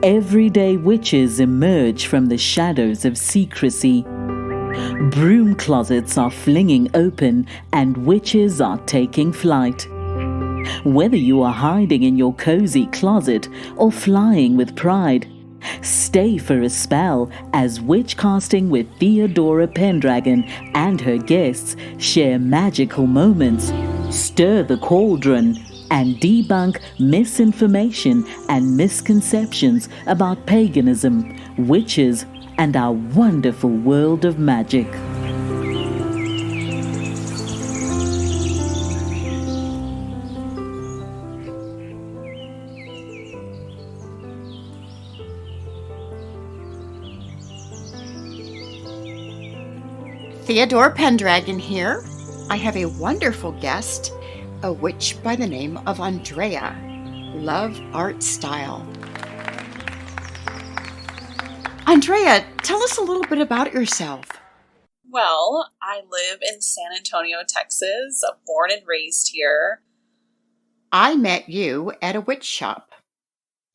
everyday witches emerge from the shadows of secrecy. Broom closets are flinging open and witches are taking flight. Whether you are hiding in your cozy closet or flying with pride, stay for a spell as Witchcasting with Theodora Pendragon and her guests share magical moments, stir the cauldron, and debunk misinformation and misconceptions about paganism, witches, and our wonderful world of magic. Theodora Pendragon here. I have a wonderful guest, a witch by the name of Andrea. Love art style. Andrea, tell us a little bit about yourself. Well, I live in San Antonio, Texas. Born and raised here. I met you at a witch shop,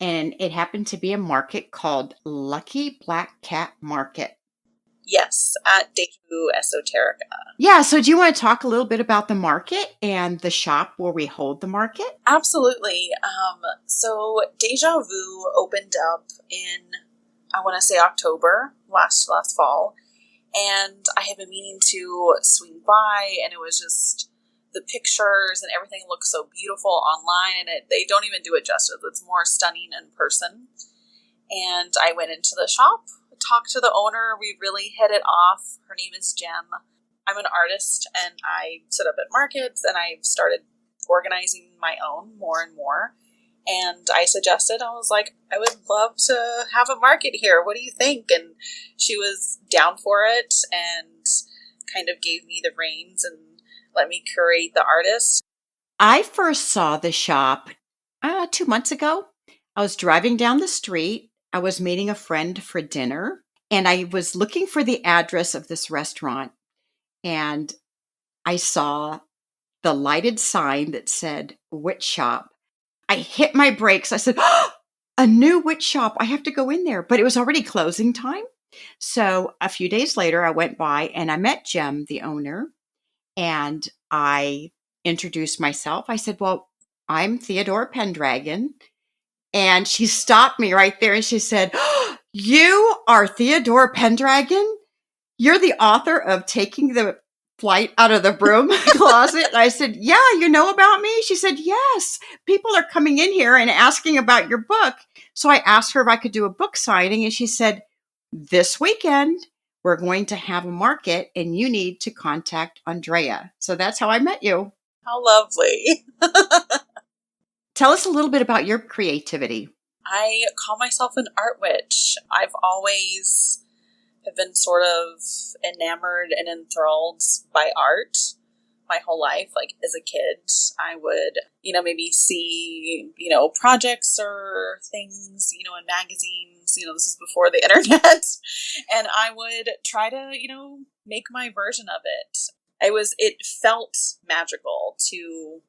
and it happened to be a market called Lucky Black Cat Market. Yes, at Déjà, Esoterica. Yeah, so do you want to talk a little bit about the market and the shop where we hold the market? Absolutely. So Déjà opened up in, I want to say October, last fall. And I have been meaning to swing by, and it was just the pictures and everything looks so beautiful online, and they don't even do it justice. It's more stunning in person. And I went into the shop, talked to the owner. We really hit it off. Her name is Jem. I'm an artist, and I set up at markets, and I started organizing my own more and more. And I suggested, I was like, I would love to have a market here. What do you think? And she was down for it and kind of gave me the reins and let me curate the artist. I first saw the shop 2 months ago. I was driving down the street. I was meeting a friend for dinner, and I was looking for the address of this restaurant. And I saw the lighted sign that said witch shop. I hit my brakes. I said, oh, a new witch shop. I have to go in there. But it was already closing time. So a few days later, I went by and I met Jem, the owner, and I introduced myself. I said, well, I'm Theodora Pendragon. And she stopped me right there and she said, oh, you are Theodora Pendragon? You're the author of Taking the Flight Out of the Broom Closet? And I said, yeah, you know about me? She said, yes. People are coming in here and asking about your book. So I asked her if I could do a book signing. And she said, this weekend, we're going to have a market and you need to contact Andrea. So that's how I met you. How lovely. Tell us a little bit about your creativity. I call myself an art witch. I've always have been sort of enamored and enthralled by art my whole life. Like as a kid, I would, maybe see, projects or things, in magazines, this is before the internet. And I would try to, make my version of it. It felt magical to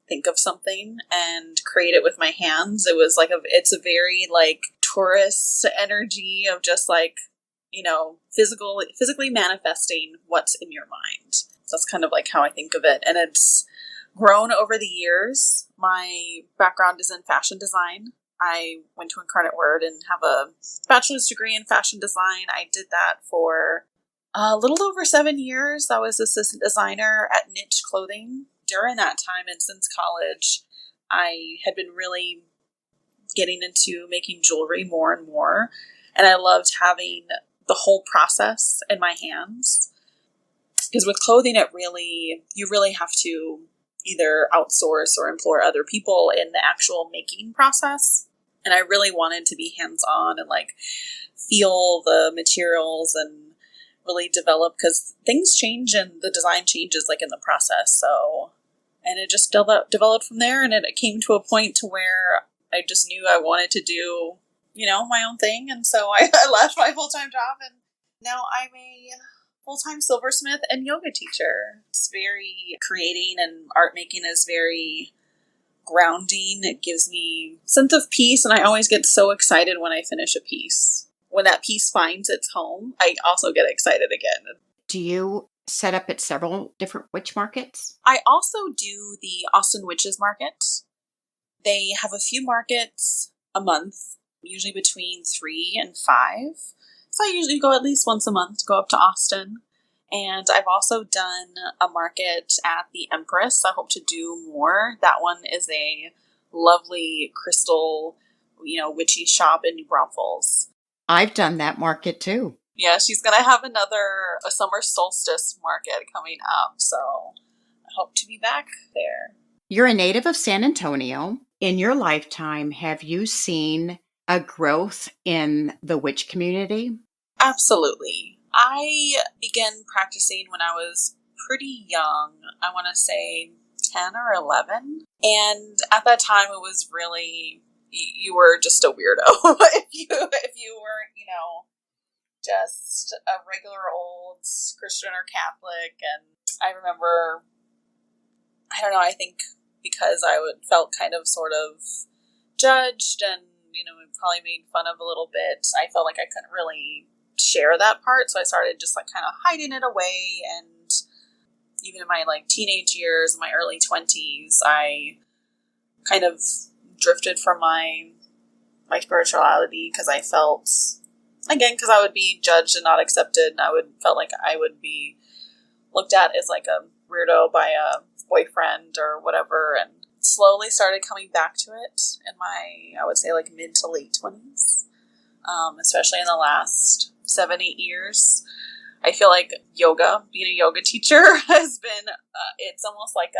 think of something and create it with my hands. It was it's a very tourist energy of just physically manifesting what's in your mind. So that's kind of how I think of it. And it's grown over the years. My background is in fashion design. I went to Incarnate Word and have a bachelor's degree in fashion design. I did that for a little over 7 years. I was assistant designer at Niche Clothing. During that time and since college, I had been really getting into making jewelry more and more. And I loved having the whole process in my hands. Because with clothing, you really have to either outsource or employ other people in the actual making process. And I really wanted to be hands-on and feel the materials and really develop, because things change and the design changes in the process. So, and it just developed from there, and it came to a point to where I just knew I wanted to do, my own thing. And so I left my full-time job, and now I'm a full-time silversmith and yoga teacher. It's very creating, and art making is very grounding. It gives me a sense of peace, and I always get so excited when I finish a piece. When that piece finds its home, I also get excited again. Do you set up at several different witch markets? I also do the Austin Witches Market. They have a few markets a month, usually between 3 and 5. So I usually go at least once a month to go up to Austin. And I've also done a market at the Empress. I hope to do more. That one is a lovely crystal, witchy shop in New Braunfels. I've done that market too. Yeah, she's going to have a summer solstice market coming up. So I hope to be back there. You're a native of San Antonio. In your lifetime, have you seen a growth in the witch community? Absolutely. I began practicing when I was pretty young. I want to say 10 or 11. And at that time, it was really, you were just a weirdo if you weren't, just a regular old Christian or Catholic. And I remember, I don't know, I think because felt kind of sort of judged and, probably made fun of a little bit, I felt like I couldn't really share that part. So I started just kind of hiding it away. And even in my teenage years, my early 20s, I kind of drifted from my spirituality because I felt, again, because I would be judged and not accepted, and felt like I would be looked at as a weirdo by a boyfriend or whatever, and slowly started coming back to it in my, I would say, mid to late 20s, especially in the last 7-8 years. I feel like yoga, being a yoga teacher, has been, it's almost like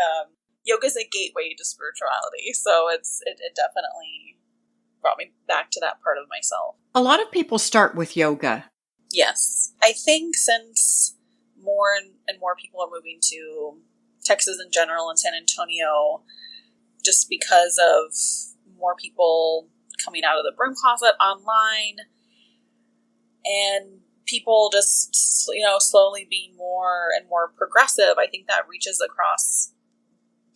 yoga's a gateway to spirituality, so it definitely brought me back to that part of myself. A lot of people start with yoga. Yes. I think since more and more people are moving to Texas in general and San Antonio, just because of more people coming out of the broom closet online and people just, slowly being more and more progressive, I think that reaches across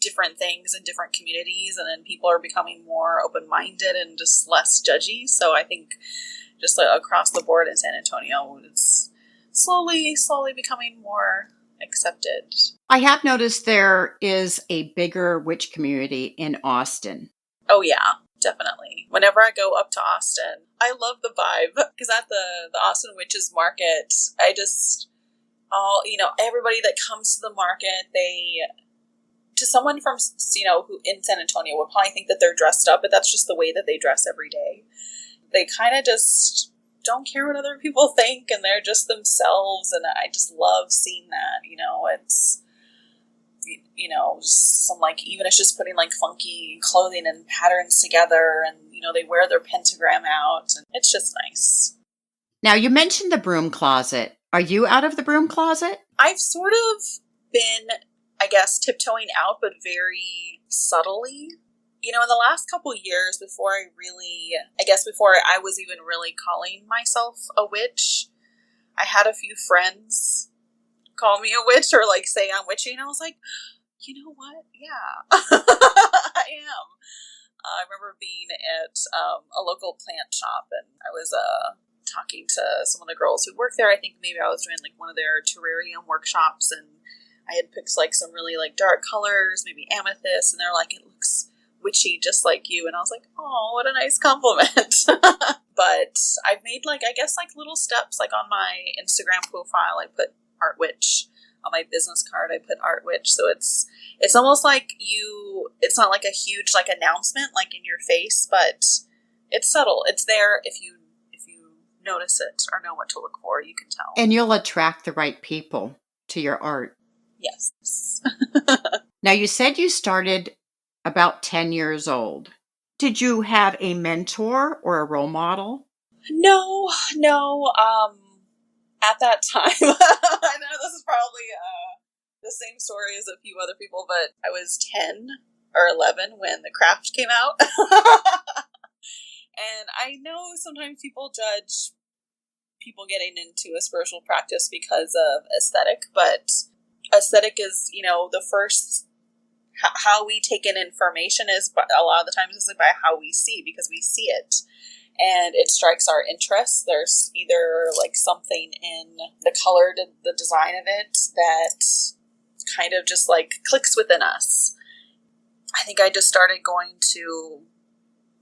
different things in different communities, and then people are becoming more open-minded and just less judgy. So I think just across the board in San Antonio, it's slowly becoming more accepted. I have noticed there is a bigger witch community in Austin. Oh yeah, definitely. Whenever I go up to Austin, I love the vibe, because at the Austin Witches Market, I just, everybody that comes to the market, to someone from, who in San Antonio would probably think that they're dressed up, but that's just the way that they dress every day. They kind of just don't care what other people think, and they're just themselves, and I just love seeing that. It's, some even it's just putting funky clothing and patterns together, and they wear their pentagram out, and it's just nice. Now, you mentioned the broom closet. Are you out of the broom closet? I've sort of been, I guess, tiptoeing out, but very subtly. In the last couple years, before I was even really calling myself a witch, I had a few friends call me a witch or say I'm witchy, and I was like, you know what? Yeah, I am. I remember being at a local plant shop, and I was talking to some of the girls who work there. I think maybe I was doing one of their terrarium workshops, and I had picked some really dark colors, maybe amethyst, and they're like, it looks witchy just like you. And I was like, oh, what a nice compliment. But I've made little steps. On my Instagram profile, I put art witch. On my business card, I put art witch. So it's almost it's not a huge announcement in your face, but it's subtle. It's there. If you notice it or know what to look for, you can tell. And you'll attract the right people to your art. Yes. Now, you said you started about 10 years old. Did you have a mentor or a role model? No. At that time, I know this is probably the same story as a few other people, but I was 10 or 11 when The Craft came out. And I know sometimes people judge people getting into a spiritual practice because of aesthetic, but aesthetic is, the first how we take in information is a lot of the times is by how we see, because we see it and it strikes our interest. There's either like something in the color, the design of it, that kind of just like clicks within us. I think I just started going to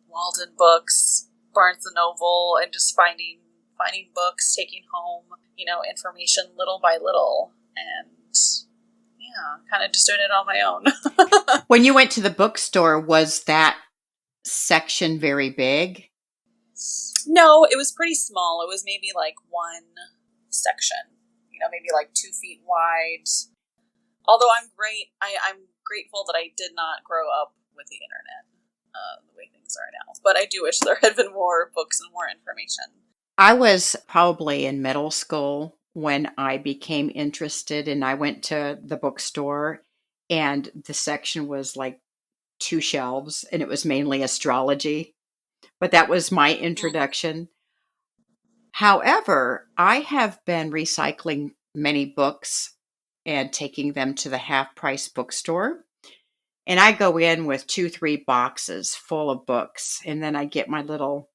Walden Books, Barnes and Noble, and just finding books, taking home, information little by little, and yeah, kind of just doing it on my own. When you went to the bookstore, was that section very big? No, it was pretty small. It was maybe like one section, maybe like 2 feet wide. Although I'm grateful that I did not grow up with the internet the way things are now. But I do wish there had been more books and more information. I was probably in middle school when I became interested, and I went to the bookstore, and the section was like 2 shelves, and it was mainly astrology. But that was my introduction. However, I have been recycling many books and taking them to the half-price bookstore. And I go in with 2-3 boxes full of books, and then I get my little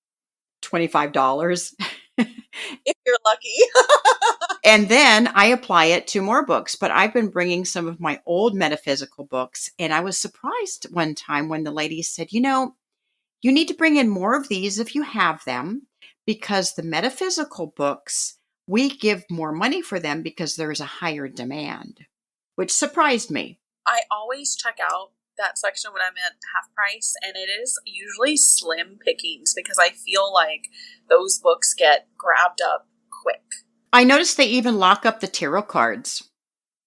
$25. If you're lucky. And then I apply it to more books. But I've been bringing some of my old metaphysical books, and I was surprised one time when the lady said, you need to bring in more of these if you have them, because the metaphysical books, we give more money for them because there's a higher demand, which surprised me. I always check out that section when I'm at half price, and it is usually slim pickings because I feel like those books get grabbed up quick. I noticed they even lock up the tarot cards.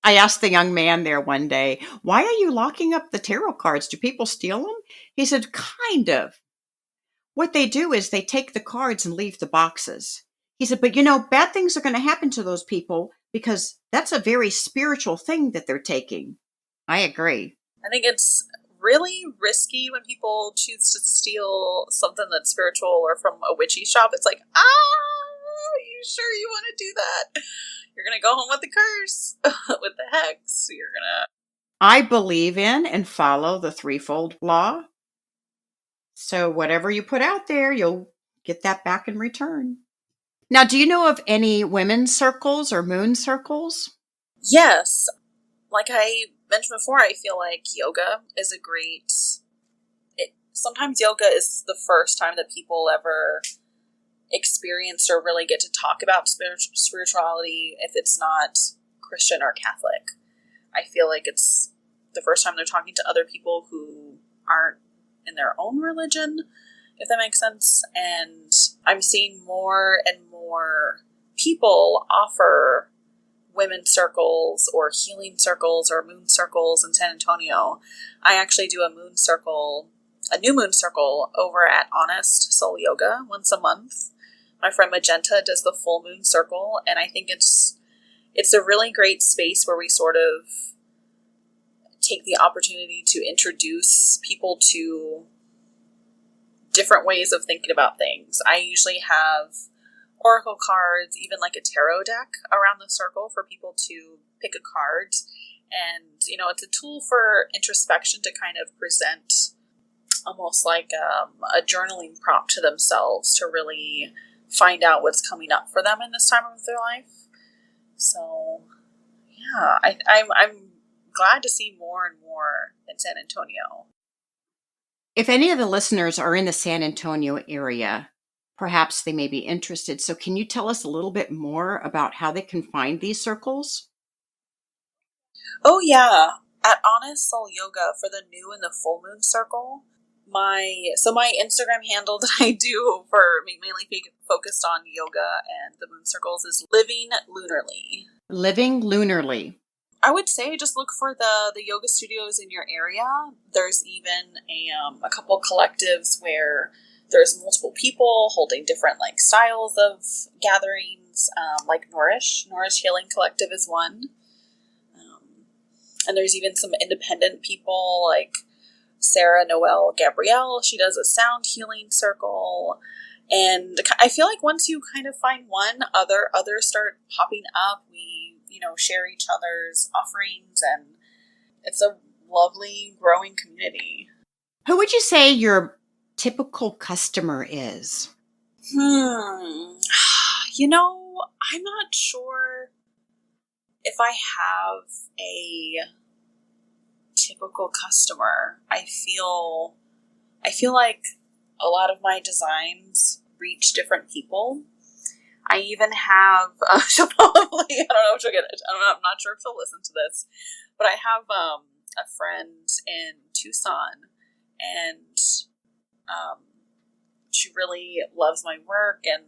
I asked the young man there one day, why are you locking up the tarot cards? Do people steal them? He said, kind of. What they do is they take the cards and leave the boxes. He said, but bad things are going to happen to those people because that's a very spiritual thing that they're taking. I agree. I think it's really risky when people choose to steal something that's spiritual or from a witchy shop. It's like, are you sure you want to do that? You're going to go home with the curse, with the hex. I believe in and follow the threefold law. So whatever you put out there, you'll get that back in return. Now, do you know of any women's circles or moon circles? Yes. Like I mentioned before, I feel like yoga is a great... sometimes yoga is the first time that people ever experience or really get to talk about spirituality if it's not Christian or Catholic. I feel like it's the first time they're talking to other people who aren't in their own religion, if that makes sense. And I'm seeing more and more people offer women's circles or healing circles or moon circles in San Antonio. I actually do a new moon circle over at Honest Soul Yoga once a month. My friend Magenta does the full moon circle, and I think it's a really great space where we sort of take the opportunity to introduce people to different ways of thinking about things. I usually have oracle cards, even like a tarot deck around the circle for people to pick a card. And, it's a tool for introspection to kind of present almost like a journaling prompt to themselves to really find out what's coming up for them in this time of their life. So, yeah, I'm glad to see more and more in San Antonio. If any of the listeners are in the San Antonio area, perhaps they may be interested. So can you tell us a little bit more about how they can find these circles? Oh, yeah. At Honest Soul Yoga for the new and the full moon circle, my Instagram handle that I do for mainly focused on yoga and the moon circles is Living Lunarly. Living Lunarly. I would say just look for the yoga studios in your area. There's even a couple collectives where there's multiple people holding different like styles of gatherings, like Nourish Healing Collective is one. And there's even some independent people like Sarah Noel Gabrielle. She does a sound healing circle. And I feel like once you kind of find one, others start popping up. We, share each other's offerings, and it's a lovely growing community. Who would you say your typical customer is? I'm not sure if I have a typical customer. I feel like a lot of my designs reach different people. I even have, she'll probably, I don't know if she'll get it. I'm not sure if she'll listen to this, but I have a friend in Tucson, and she really loves my work, and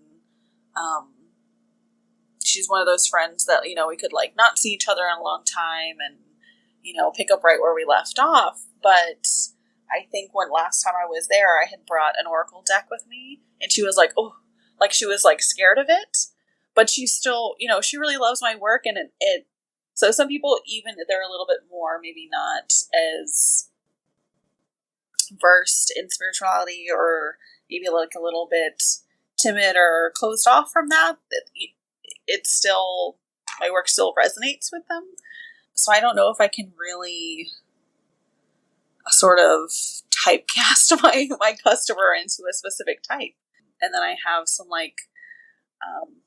she's one of those friends that, we could like not see each other in a long time and, pick up right where we left off. But I think when last time I was there, I had brought an oracle deck with me, and she was like, oh, like she was like scared of it, but she still, she really loves my work, and it so some people, even if they're a little bit more, maybe not as versed in spirituality, or maybe like a little bit timid or closed off from that, it's still, my work still resonates with them. So I don't know if I can really sort of typecast my customer into a specific type. And then I have some like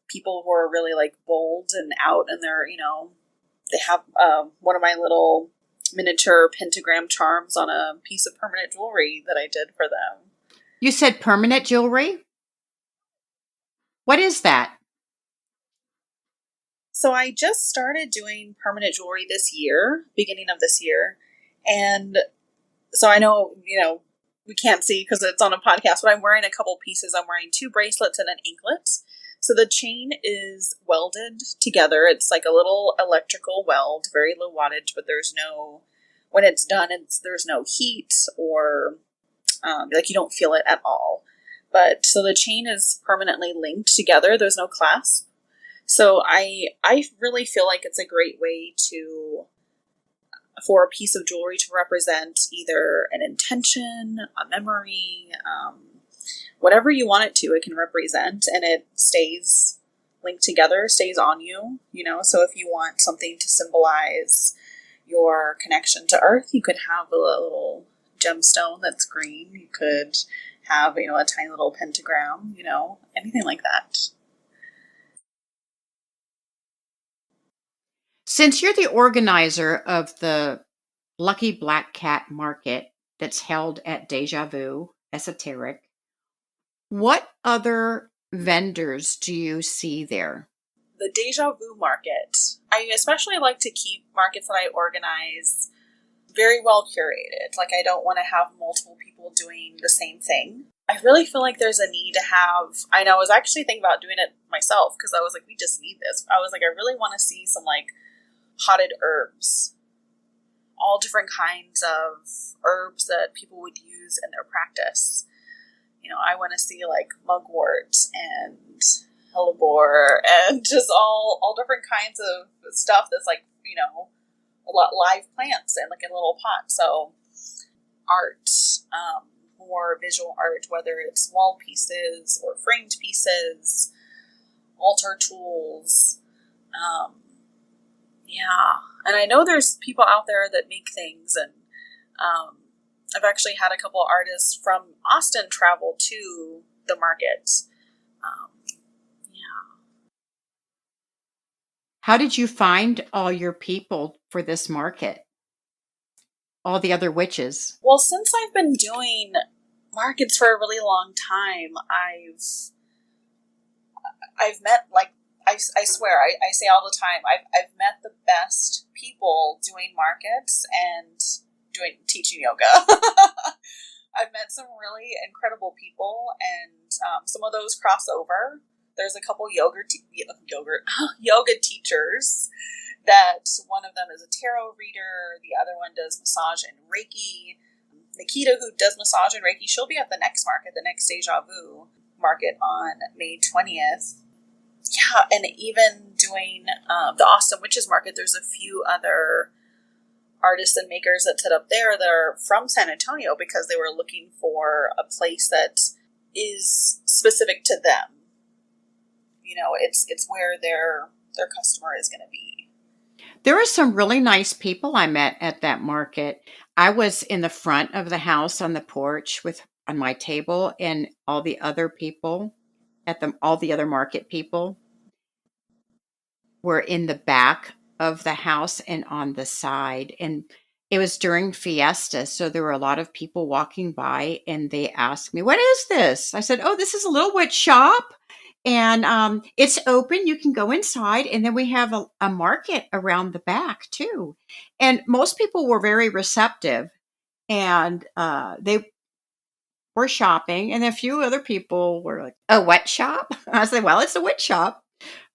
people who are really like bold and out, and they're, they have one of my little miniature pentagram charms on a piece of permanent jewelry that I did for them. You said permanent jewelry? What is that? So I just started doing permanent jewelry this year, beginning of this year. And so I know, we can't see because it's on a podcast, but I'm wearing a couple pieces. I'm wearing 2 bracelets and an anklet. So the chain is welded together. It's like a little electrical weld, very low wattage, but there's no, when it's done, there's no heat or like you don't feel it at all. But so the chain is permanently linked together. There's no clasp. So I really feel like it's a great way for a piece of jewelry to represent either an intention, a memory, whatever you want it to, it can represent, and it stays linked together, stays on you, so if you want something to symbolize your connection to earth, you could have a little gemstone that's green, you could have, a tiny little pentagram, anything like that. Since you're the organizer of the Lucky Black Cat Market that's held at Déjà, Esoteric, what other vendors do you see there? The Déjà market. I especially like to keep markets that I organize very well curated. Like, I don't want to have multiple people doing the same thing. I really feel like there's a need to have, I was actually thinking about doing it myself, because I was like, we just need this. I was like, I really want to see some like potted herbs, all different kinds of herbs that people would use in their practice. I want to see like mugwort and hellebore and just all different kinds of stuff that's like, a lot live plants and like in a little pot. So art, more visual art, whether it's wall pieces or framed pieces, altar tools. And I know there's people out there that make things, and I've actually had a couple of artists from Austin travel to the market. How did you find all your people for this market? All the other witches? Well, since I've been doing markets for a really long time, I've met, like, I swear, I say all the time, I've met the best people doing markets and teaching yoga. I've met some really incredible people, and some of those cross over. There's a couple yoga teachers that one of them is a tarot reader, the other one does massage and Reiki. Nikita, who does massage and Reiki, she'll be at the next market, the next Déjà market on May 20th. Yeah, and even doing the Austin Witches Market, there's a few other artists and makers that set up there that are from San Antonio because they were looking for a place that is specific to them. It's where their customer is going to be. There were some really nice people I met at that market. I was in the front of the house on the porch with on my table, and all the other people all the other market people were in the back of the house and on the side. And it was during fiesta, so there were a lot of people walking by, and they asked me, "What is this?" I said, "Oh, this is a little witch shop, and it's open. You can go inside, and then we have a market around the back too." And most people were very receptive, and they were shopping, and a few other people were like, "A what shop?" I said, "Well, it's a witch shop."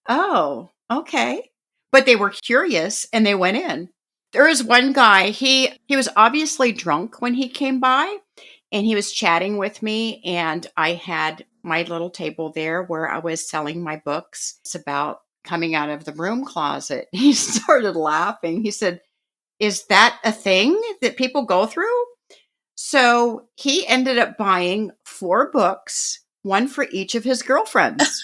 Oh, okay. But they were curious and they went in. There was one guy, he was obviously drunk when he came by, and he was chatting with me, and I had my little table there where I was selling my books. It's about coming out of the broom closet. He started laughing. He said, "Is that a thing that people go through?" So he ended up buying 4 books, one for each of his girlfriends.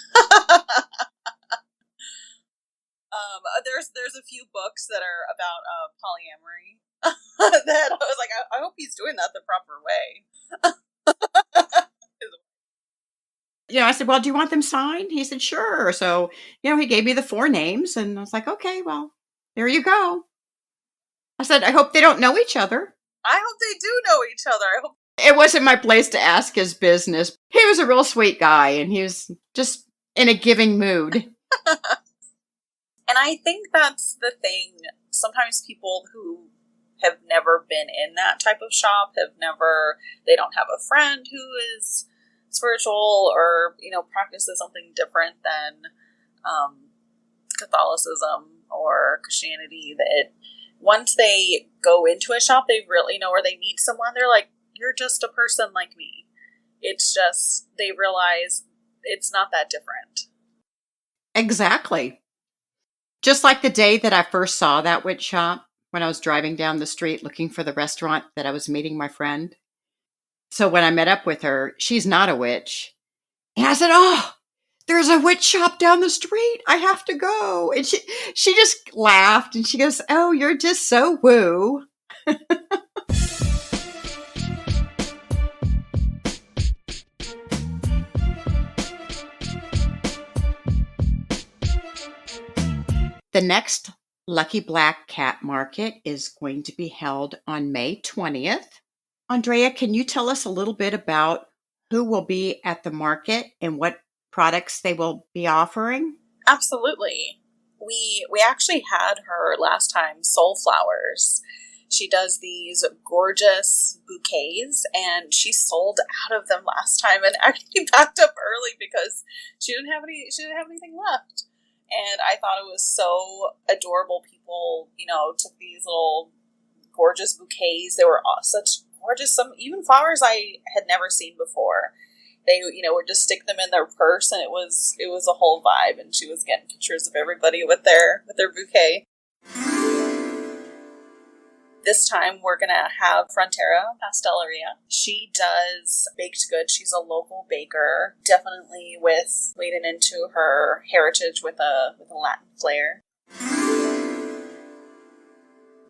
There's a few books that are about polyamory that I was like, I hope he's doing that the proper way. I said, "Well, do you want them signed?" He said, "Sure." So, he gave me the 4 names, and I was like, "Okay, well, there you go." I said, "I hope they don't know each other." I hope they do know each other. I hope. It wasn't my place to ask his business. He was a real sweet guy, and he was just in a giving mood. And I think that's the thing. Sometimes people who have never been in that type of shop they don't have a friend who is spiritual or, practices something different than Catholicism or Christianity, that once they go into a shop, they really know, or they meet someone, they're like, "You're just a person like me." It's just, they realize it's not that different. Exactly. Just like the day that I first saw that witch shop when I was driving down the street looking for the restaurant that I was meeting my friend. So when I met up with her, she's not a witch. And I said, "Oh, there's a witch shop down the street. I have to go." And she just laughed and she goes, "Oh, you're just so woo." The next Lucky Black Cat Market is going to be held on May 20th. Andrea, can you tell us a little bit about who will be at the market and what products they will be offering? Absolutely. We actually had her last time, Soul Flowers. She does these gorgeous bouquets, and she sold out of them last time and actually packed up early because she didn't have anything left. And I thought it was so adorable. People, took these little gorgeous bouquets. They were such gorgeous, some even flowers I had never seen before. They, would just stick them in their purse, and it was a whole vibe. And she was getting pictures of everybody with their bouquet. This time we're gonna have Frontera Pasteleria. She does baked goods. She's a local baker, definitely with leading into her heritage with a Latin flair.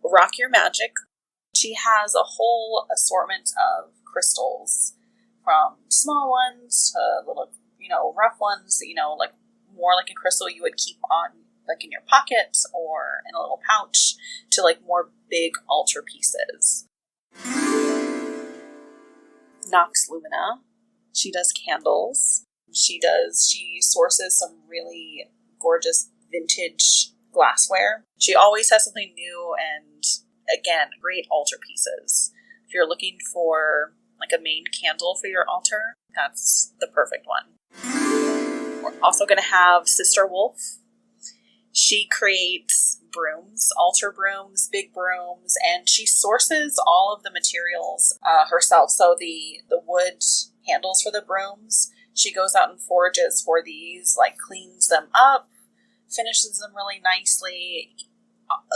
Rock Your Magic. She has a whole assortment of crystals, from small ones to little, rough ones, like more like a crystal you would keep on, like in your pocket or in a little pouch, to like more big altar pieces. Nox Lumina. She does candles. She sources some really gorgeous vintage glassware. She always has something new, and again, great altar pieces. If you're looking for like a main candle for your altar, that's the perfect one. We're also going to have Sister Wolf. She creates brooms, altar brooms, big brooms, and she sources all of the materials herself. So the wood handles for the brooms, she goes out and forages for these, like cleans them up, finishes them really nicely.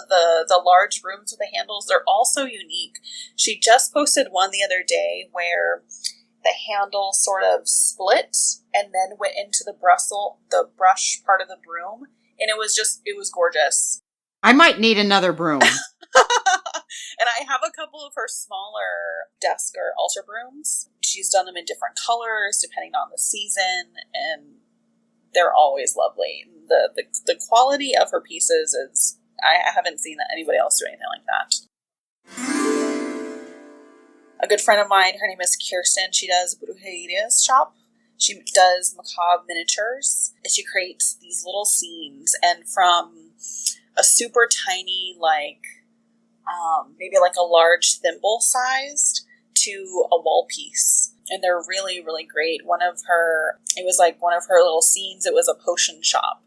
The large brooms with the handles, they're also unique. She just posted one the other day where the handle sort of split and then went into the brush part of the broom, and it was gorgeous. I might need another broom. And I have a couple of her smaller desk or altar brooms. She's done them in different colors depending on the season, and they're always lovely. The quality of her pieces is, I haven't seen anybody else do anything like that. A good friend of mine, her name is Kirsten. She does brujerías shop. She does macabre miniatures, and she creates these little scenes, and from a super tiny, like, maybe like a large thimble sized to a wall piece. And they're really, really great. One of her little scenes, it was a potion shop.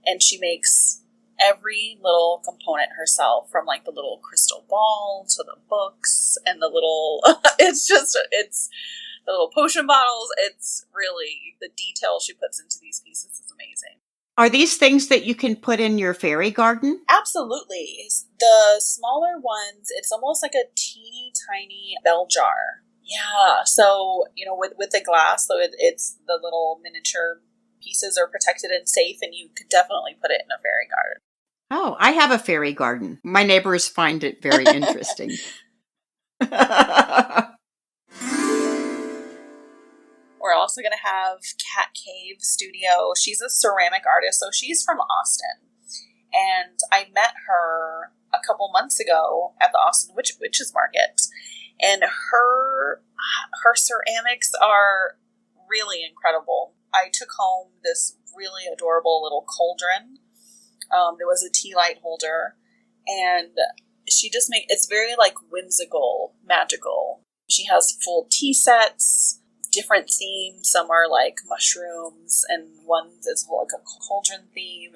And she makes every little component herself, from like the little crystal ball to the books and the little, it's the little potion bottles. It's really, the detail she puts into these pieces is amazing. Are these things that you can put in your fairy garden? Absolutely. The smaller ones, it's almost like a teeny tiny bell jar. Yeah. So, with the glass, so it's the little miniature pieces are protected and safe, and you could definitely put it in a fairy garden. Oh, I have a fairy garden. My neighbors find it very interesting. We're also going to have Cat Cave Studio. She's a ceramic artist, so she's from Austin. And I met her a couple months ago at the Austin Witches Market. And her ceramics are really incredible. I took home this really adorable little cauldron. There was a tea light holder. And she just it's very like whimsical, magical. She has full tea sets, different themes. Some are like mushrooms, and one is like a cauldron theme,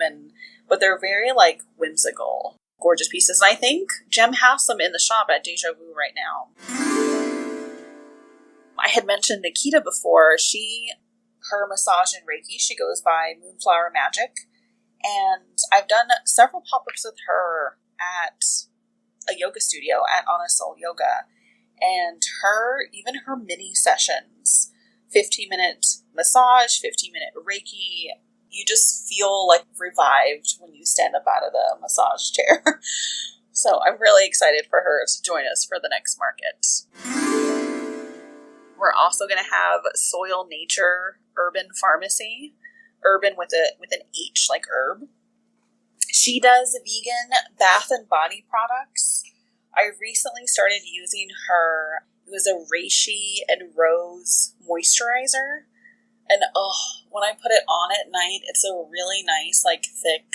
but they're very like whimsical, gorgeous pieces. And I think Jem has some in the shop at Déjà right now. I had mentioned Nikita before. Her massage and Reiki, she goes by Moonflower Magic, and I've done several pop-ups with her at a yoga studio at Honest Soul Yoga. And even her mini sessions, 15-minute massage, 15-minute Reiki, you just feel like revived when you stand up out of the massage chair. So I'm really excited for her to join us for the next market. We're also going to have Soil Nature Urban Pharmacy, urban with an H, like herb. She does vegan bath and body products. I recently started using it was a reishi and rose moisturizer. And when I put it on at night, it's a really nice, like thick,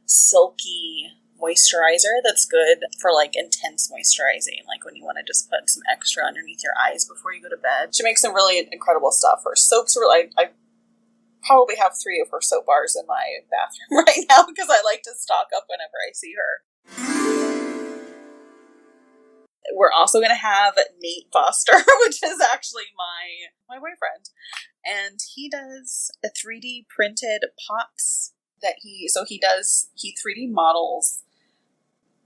silky moisturizer that's good for like intense moisturizing, like when you want to just put some extra underneath your eyes before you go to bed. She makes some really incredible stuff. Her soaps I probably have 3 of her soap bars in my bathroom right now because I like to stock up whenever I see her. We're also going to have Nate Foster, which is actually my boyfriend. And he does a 3D printed pots that he 3D models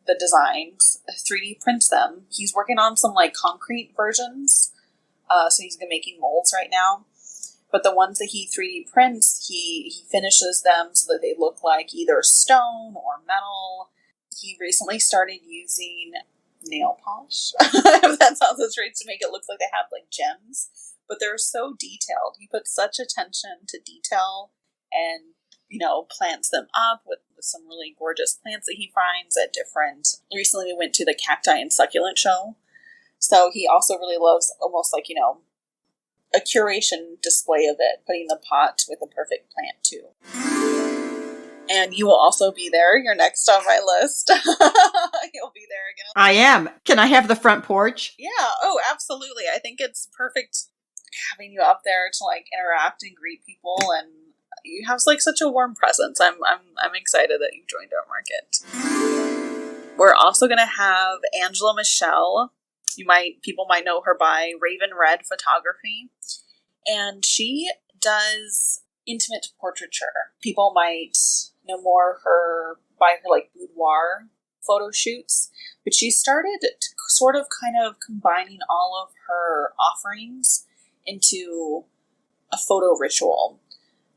the designs, 3D prints them. He's working on some like concrete versions. So he's making molds right now. But the ones that he 3D prints, he finishes them so that they look like either stone or metal. He recently started using nail polish, if that sounds strange, to make it look like they have like gems, but they're so detailed. He puts such attention to detail and plants them up with some really gorgeous plants that he finds at recently we went to the cacti and succulent show, so he also really loves almost like a curation display of it, putting the pot with the perfect plant too. And you will also be there. You're next on my list. You'll be there again. I am. Can I have the front porch? Yeah. Oh, absolutely. I think it's perfect having you up there to like interact and greet people, and you have like such a warm presence. I'm excited that you joined our market. We're also going to have Angela Michelle. People might know her by Raven Red Photography, and she does intimate portraiture. People might know more by her like boudoir photo shoots, but she started sort of kind of combining all of her offerings into a photo ritual,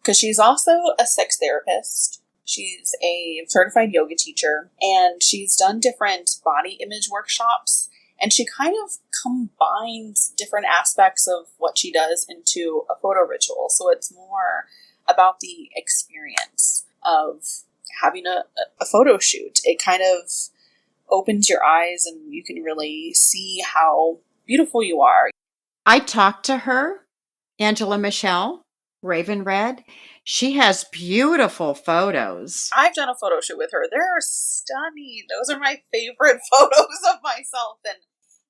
because she's also a sex therapist. She's a certified yoga teacher, and she's done different body image workshops, and she kind of combines different aspects of what she does into a photo ritual. So it's more about the experience of having a photo shoot. It kind of opens your eyes and you can really see how beautiful you are. I talked to her, Angela Michelle, Raven Red. She has beautiful photos. I've done a photo shoot with her. They're stunning. Those are my favorite photos of myself, and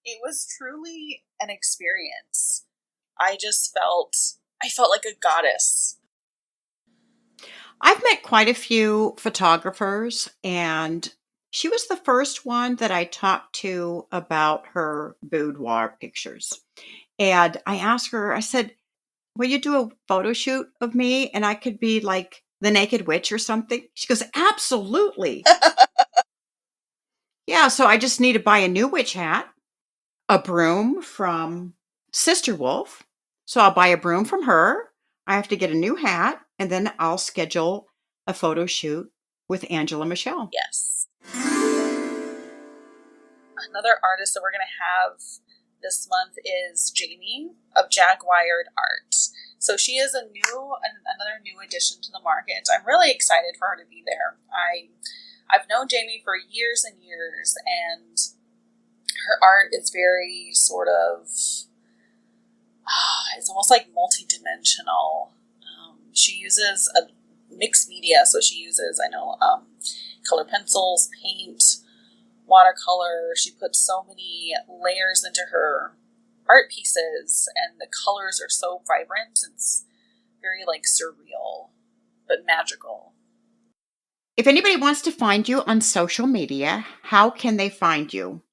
it was truly an experience. I felt like a goddess. I've met quite a few photographers, and she was the first one that I talked to about her boudoir pictures. And I asked her, I said, will you do a photo shoot of me and I could be like the Naked Witch or something? She goes, absolutely. Yeah, so I just need to buy a new witch hat, a broom from Sister Wolf. So I'll buy a broom from her. I have to get a new hat, and then I'll schedule a photo shoot with Angela Michelle. Yes. Another artist that we're going to have this month is Jamie of Jaguared Art. So she is another new addition to the market. I'm really excited for her to be there. I've known Jamie for years and years, and her art is very sort of, it's almost like multi-dimensional. She uses a mixed media, so she uses, color pencils, paint, watercolor. She puts so many layers into her art pieces, and the colors are so vibrant. It's very like surreal, but magical. If anybody wants to find you on social media, how can they find you?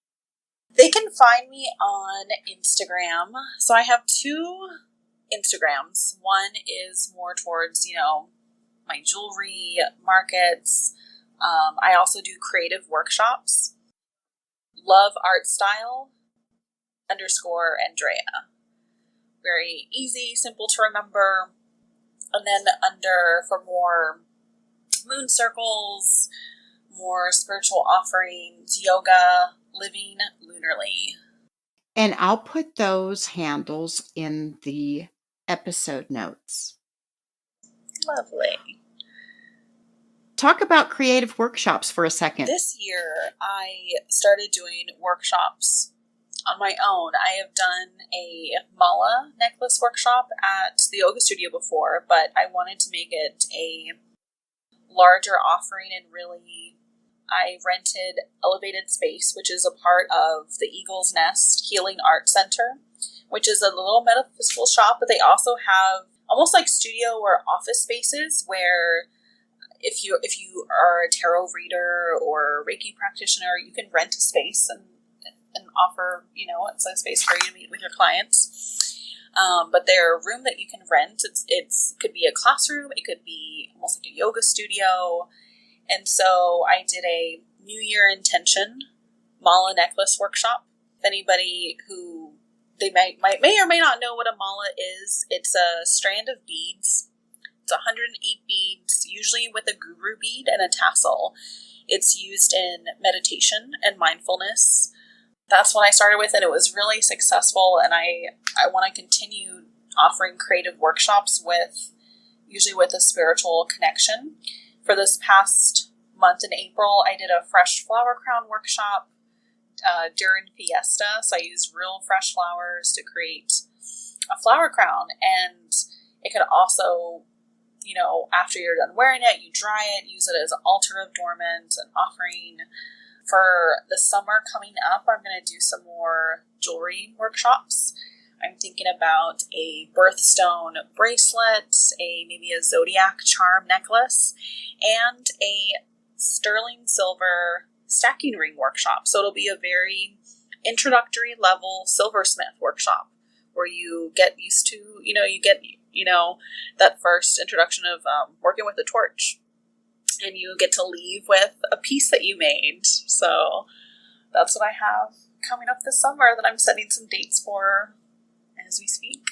They can find me on Instagram. So I have 2 Instagrams. One is more towards, my jewelry markets. I also do creative workshops. Love art style _Andrea. Very easy, simple to remember. And then for more moon circles, more spiritual offerings, yoga, living lunarly. And I'll put those handles in the episode notes. Lovely. Talk about creative workshops for a second. This year, I started doing workshops on my own. I have done a mala necklace workshop at the yoga studio before, but I wanted to make it a larger offering, and really I rented Elevated Space, which is a part of the Eagle's Nest Healing Art Center, which is a little metaphysical shop, but they also have almost like studio or office spaces where if you are a tarot reader or Reiki practitioner, you can rent a space and offer, it's a space for you to meet with your clients. But their room that you can rent, it could be a classroom, it could be almost like a yoga studio. And so I did a New Year intention mala necklace workshop. If anybody who they may or may not know what a mala is, it's a strand of beads. It's 108 beads, usually with a guru bead and a tassel. It's used in meditation and mindfulness. That's when I started with it. It was really successful, and I want to continue offering creative workshops usually with a spiritual connection. For this past month in April, I did a fresh flower crown workshop during Fiesta. So I used real fresh flowers to create a flower crown, and it could also, after you're done wearing it, you dry it, use it as an altar of adornment, an offering. For the summer coming up, I'm going to do some more jewelry workshops. I'm thinking about a birthstone bracelet, maybe a zodiac charm necklace, and a sterling silver stacking ring workshop. So it'll be a very introductory level silversmith workshop where you get used to, that first introduction of working with a torch. And you get to leave with a piece that you made. So that's what I have coming up this summer that I'm setting some dates for as we speak.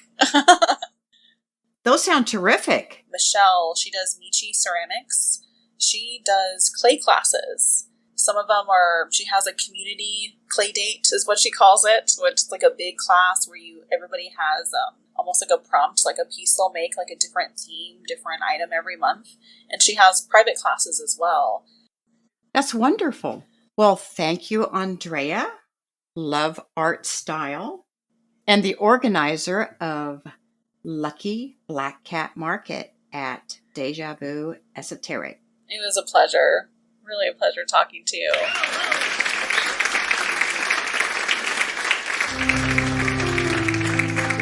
Those sound terrific. Michelle, she does Michi ceramics. she does clay classes. Some of them she has a community clay date is what she calls it, which is like a big class where everybody has almost like a prompt, like a piece they'll make, like a different theme, different item every month. And she has private classes as well. That's wonderful. Well, thank you, Andrea. Love art style. And the organizer of Lucky Black Cat Market at Déjà Vu Esoteric. It was a pleasure. Really a pleasure talking to you.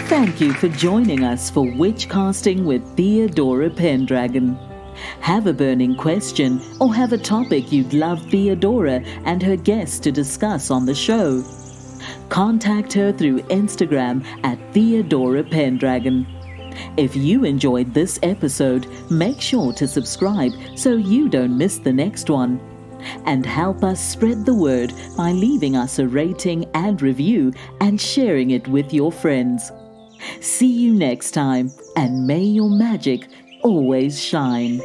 Thank you for joining us for Witchcasting with Theodora Pendragon. Have a burning question or have a topic you'd love Theodora and her guests to discuss on the show? Contact her through Instagram at Theodora Pendragon. If you enjoyed this episode, make sure to subscribe so you don't miss the next one. And help us spread the word by leaving us a rating and review and sharing it with your friends. See you next time, and may your magic always shine.